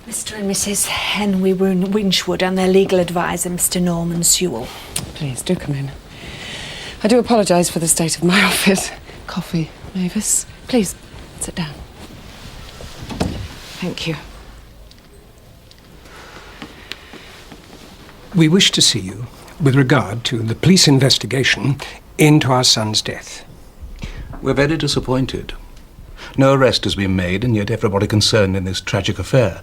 Mr. and Mrs. Henry Winchwood and their legal advisor, Mr. Norman Sewell. Please, do come in. I do apologise for the state of my office. Coffee, Mavis. Please, sit down. Thank you. We wish to see you with regard to the police investigation into our son's death. We're very disappointed. No arrest has been made, and yet everybody concerned in this tragic affair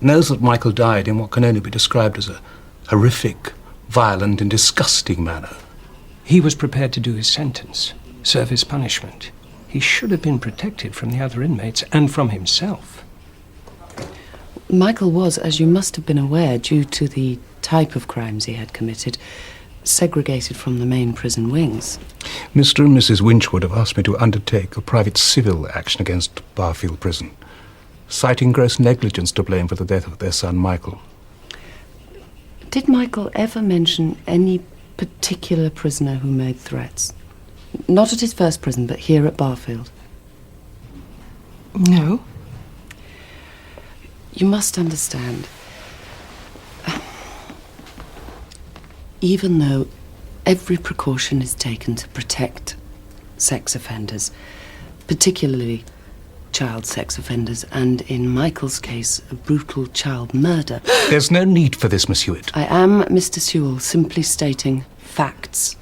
knows that Michael died in what can only be described as a horrific, violent and disgusting manner. He was prepared to do his sentence, serve his punishment. He should have been protected from the other inmates and from himself. Michael was, as you must have been aware, due to the type of crimes he had committed, segregated from the main prison wings. Mr. and Mrs. Winchwood have asked me to undertake a private civil action against Barfield Prison, citing gross negligence to blame for the death of their son, Michael. Did Michael ever mention any particular prisoner who made threats? Not at his first prison, but here at Barfield? No. You must understand, even though every precaution is taken to protect sex offenders, particularly child sex offenders, and in Michael's case, a brutal child murder. There's no need for this, Miss Hewitt. I am, Mr. Sewell, simply stating facts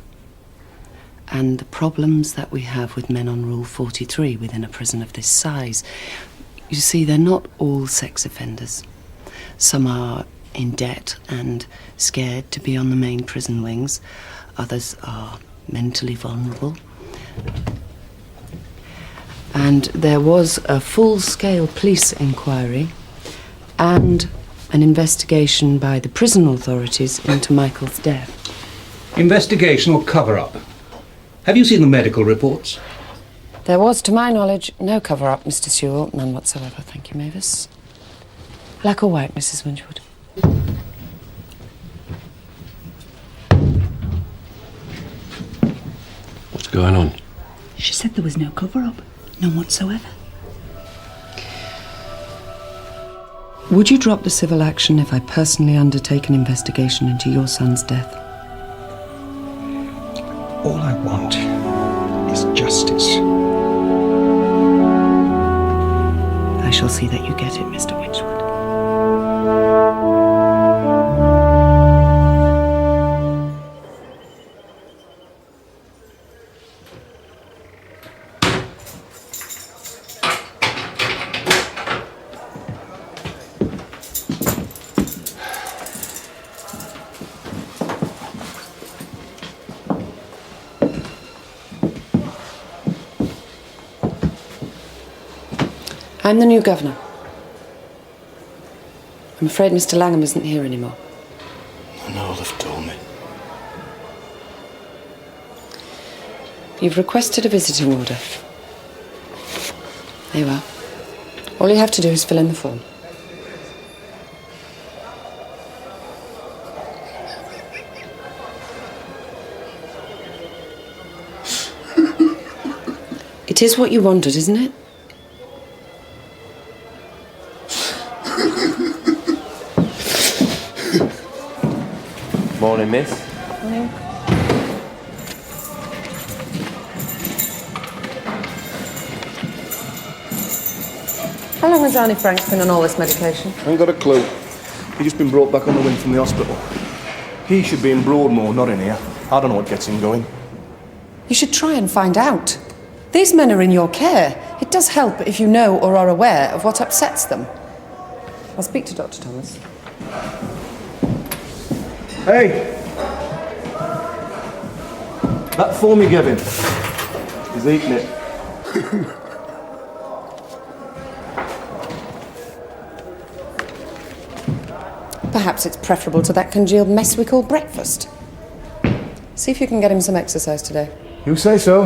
and the problems that we have with men on Rule 43 within a prison of this size. You see, they're not all sex offenders. Some are in debt and scared to be on the main prison wings. Others are mentally vulnerable. And there was a full-scale police inquiry and an investigation by the prison authorities into Michael's death. Investigation or cover-up? Have you seen the medical reports? There was, to my knowledge, no cover-up, Mr. Sewell. None whatsoever, thank you, Mavis. Black or white, Mrs. Winchwood? What's going on? She said there was no cover-up. None whatsoever. Would you drop the civil action if I personally undertake an investigation into your son's death? All I want is justice. I shall see that you get it, Mr. Winchwood. I'm the new governor. I'm afraid Mr. Langham isn't here anymore. I know, they've told me. You've requested a visiting order. There you are. All you have to do is fill in the form. It is what you wanted, isn't it? Morning, miss. Morning. How long has Arnie Frank been on all this medication? I ain't got a clue. He's just been brought back on the wing from the hospital. He should be in Broadmoor, not in here. I don't know what gets him going. You should try and find out. These men are in your care. It does help if you know or are aware of what upsets them. I'll speak to Dr. Thomas. Hey! That form you gave him, he's eating it. Perhaps it's preferable to that congealed mess we call breakfast. See if you can get him some exercise today. You say so.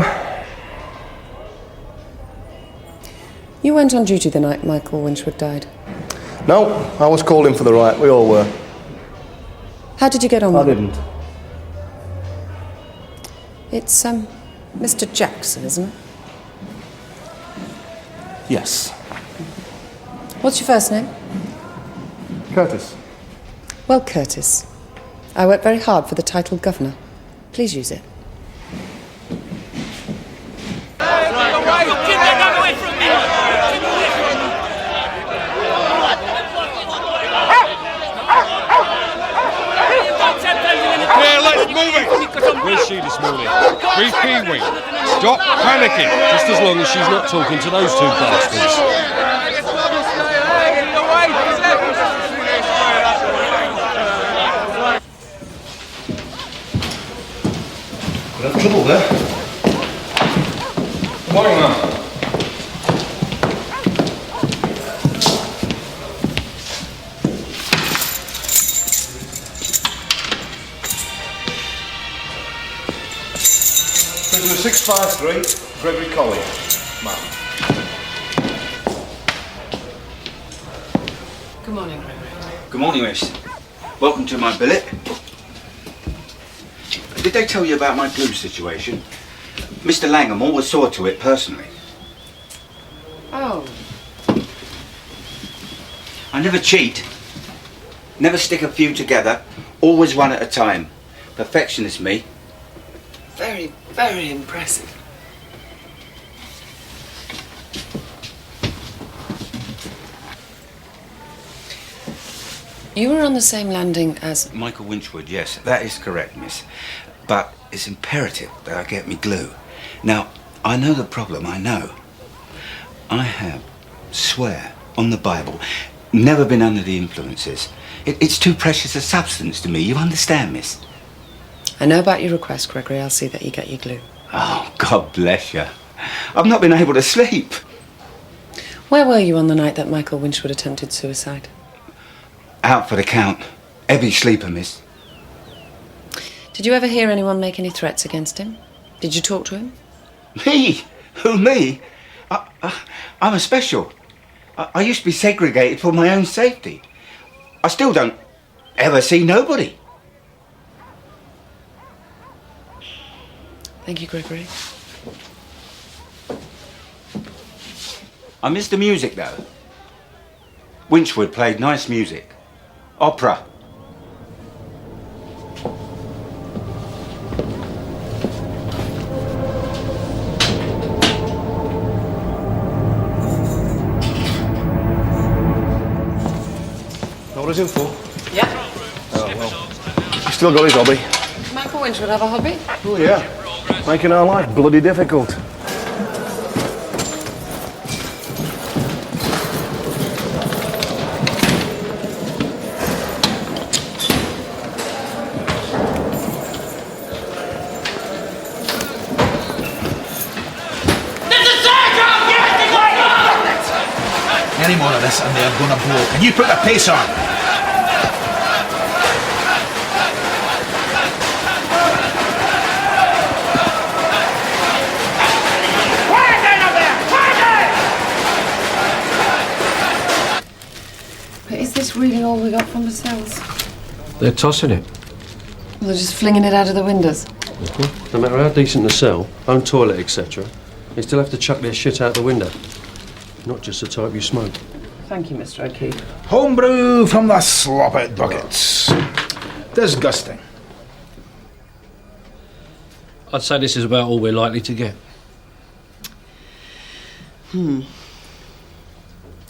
You weren't on duty the night Michael Winchwood died. No, I was called in for the riot. We all were. How did you get on with I him? didn't. It's, Mr. Jackson, isn't it? Yes. What's your first name? Curtis. Well, Curtis, I work very hard for the title governor. Please use it. Yeah, let's move it! Where's she this morning? Brief Pee-wee. Stop panicking, just as long as she's not talking to those two bastards. Bit of trouble there. Good morning, ma'am. Prisoner 653, Gregory Collier, ma'am. Good morning, Gregory. Good morning, miss. Welcome to my billet. Did they tell you about my glue situation? Mr. Langham always saw to it personally. Oh. I never cheat. Never stick a few together. Always one at a time. Perfectionist, me. Very, very impressive. You were on the same landing as... Michael Winchwood, yes, that is correct, miss. But it's imperative that I get me glue. Now, I know the problem, I know. I have, swear, on the Bible, never been under the influences. It's too precious a substance to me, you understand, miss? I know about your request, Gregory. I'll see that you get your glue. Oh, God bless you. I've not been able to sleep. Where were you on the night that Michael Winchwood attempted suicide? Out for the count. Heavy sleeper, miss. Did you ever hear anyone make any threats against him? Did you talk to him? Me? Who, me? I'm a special. I used to be segregated for my own safety. I still don't ever see nobody. Thank you, Gregory. I miss the music, though. Winchwood played nice music. Opera. Know what he's in for? Yeah. Oh, well. He's still got his hobby. Michael Winchwood have a hobby? Oh, yeah. Making our life bloody difficult. Any more of this and they're gonna blow. Can you put the pace on? But is this really all we got from the cells? They're tossing it. Well, they're just flinging it out of the windows. No matter how decent the cell, own toilet, etc., they still have to chuck their shit out the window. Not just the type you smoke. Thank you, Mr. O'Keefe. Homebrew from the slop-out buckets. Disgusting. I'd say this is about all we're likely to get.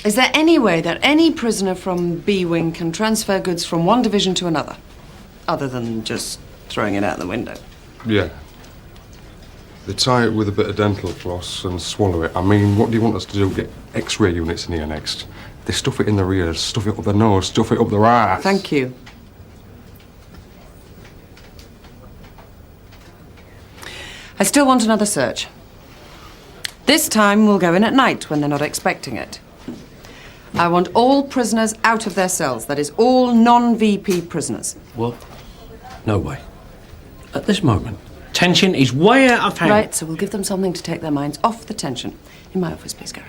Is there any way that any prisoner from B Wing can transfer goods from one division to another? Other than just throwing it out the window? Yeah. They tie it with a bit of dental floss and swallow it. I mean, what do you want us to do? Get X-ray units in here next? They stuff it in their ears, stuff it up their nose, stuff it up their ass. Thank you. I still want another search. This time we'll go in at night when they're not expecting it. I want all prisoners out of their cells. That is, all non-VP prisoners. What? No way. At this moment, tension is way out of hand. Right, so we'll give them something to take their minds off the tension. In my office, please, Gary.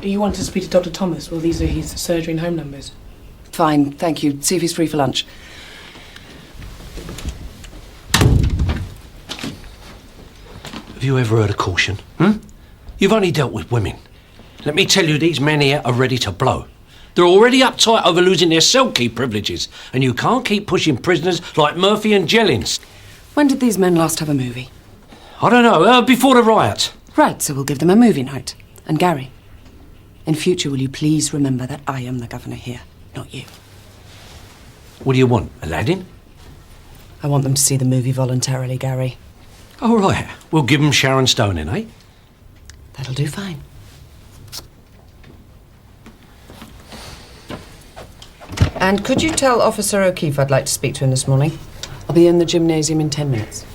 You want to speak to Dr. Thomas? Well, these are his surgery and home numbers. Fine, thank you. See if he's free for lunch. you ever heard of caution? You've only dealt with women. Let me tell you, these men here are ready to blow. They're already uptight over losing their cell key privileges, and you can't keep pushing prisoners like Murphy and Jellings. When did these men last have a movie? I don't know, before the riot. Right, so we'll give them a movie night. And Gary, in future, will you please remember that I am the governor here, not you? What do you want, Aladdin? I want them to see the movie voluntarily, Gary. All right, we'll give them Sharon Stone in, eh? That'll do fine. And could you tell Officer O'Keefe I'd like to speak to him this morning? I'll be in the gymnasium in 10 minutes.